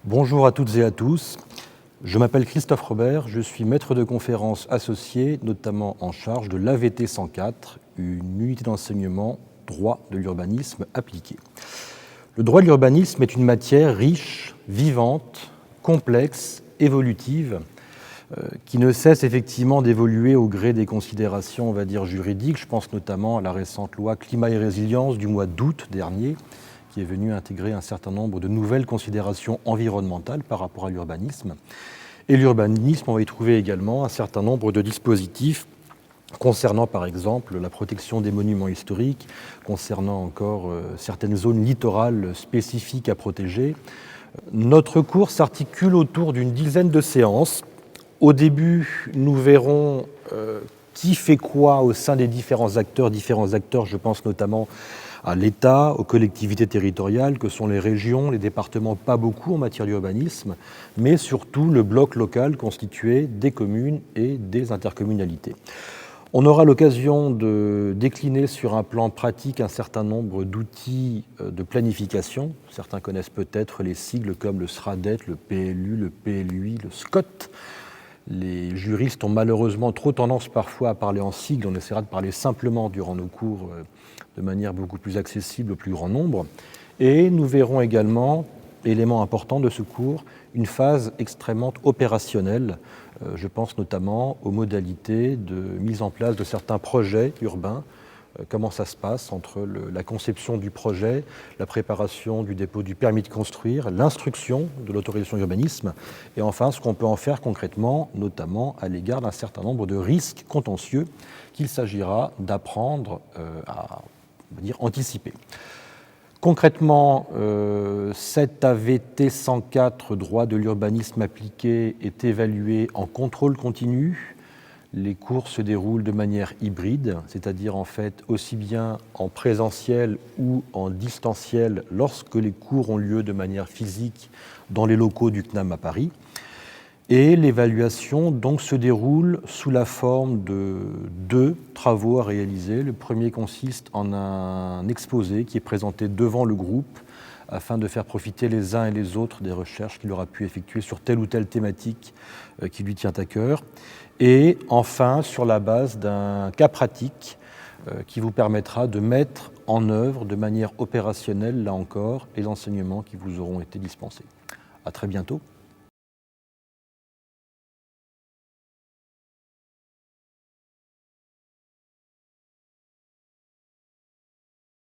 Bonjour à toutes et à tous. Je m'appelle Christophe Robert, je suis maître de conférences associé, notamment en charge de l'AVT 104, une unité d'enseignement droit de l'urbanisme appliqué. Le droit de l'urbanisme est une matière riche, vivante, complexe, évolutive, qui ne cesse effectivement d'évoluer au gré des considérations, on va dire, juridiques. Je pense notamment à la récente loi Climat et Résilience du mois d'août dernier, qui est venue intégrer un certain nombre de nouvelles considérations environnementales par rapport à l'urbanisme. Et l'urbanisme, on va y trouver également un certain nombre de dispositifs concernant par exemple la protection des monuments historiques, concernant encore certaines zones littorales spécifiques à protéger. Notre cours s'articule autour d'une dizaine de séances. Au début, nous verrons qui fait quoi au sein des différents acteurs. Je pense notamment à l'État, aux collectivités territoriales, que sont les régions, les départements, pas beaucoup en matière d'urbanisme, mais surtout le bloc local constitué des communes et des intercommunalités. On aura l'occasion de décliner sur un plan pratique un certain nombre d'outils de planification. Certains connaissent peut-être les sigles comme le SRADET, le PLU, le PLUI, le SCOT. Les juristes ont malheureusement trop tendance parfois à parler en sigles. On essaiera de parler simplement durant nos cours de manière beaucoup plus accessible au plus grand nombre. Et nous verrons également, élément important de ce cours, une phase extrêmement opérationnelle. Je pense notamment aux modalités de mise en place de certains projets urbains. Comment ça se passe entre la conception du projet, la préparation du dépôt du permis de construire, l'instruction de l'autorisation d'urbanisme, et enfin ce qu'on peut en faire concrètement, notamment à l'égard d'un certain nombre de risques contentieux qu'il s'agira d'apprendre à anticiper. Concrètement, cet AVT 104, droit de l'urbanisme appliqué, est évalué en contrôle continu. Les cours se déroulent de manière hybride, c'est-à-dire en fait aussi bien en présentiel ou en distanciel lorsque les cours ont lieu de manière physique dans les locaux du CNAM à Paris. Et l'évaluation donc se déroule sous la forme de deux travaux à réaliser. Le premier consiste en un exposé qui est présenté devant le groupe afin de faire profiter les uns et les autres des recherches qu'il aura pu effectuer sur telle ou telle thématique qui lui tient à cœur. Et enfin, sur la base d'un cas pratique qui vous permettra de mettre en œuvre de manière opérationnelle, là encore, les enseignements qui vous auront été dispensés. À très bientôt.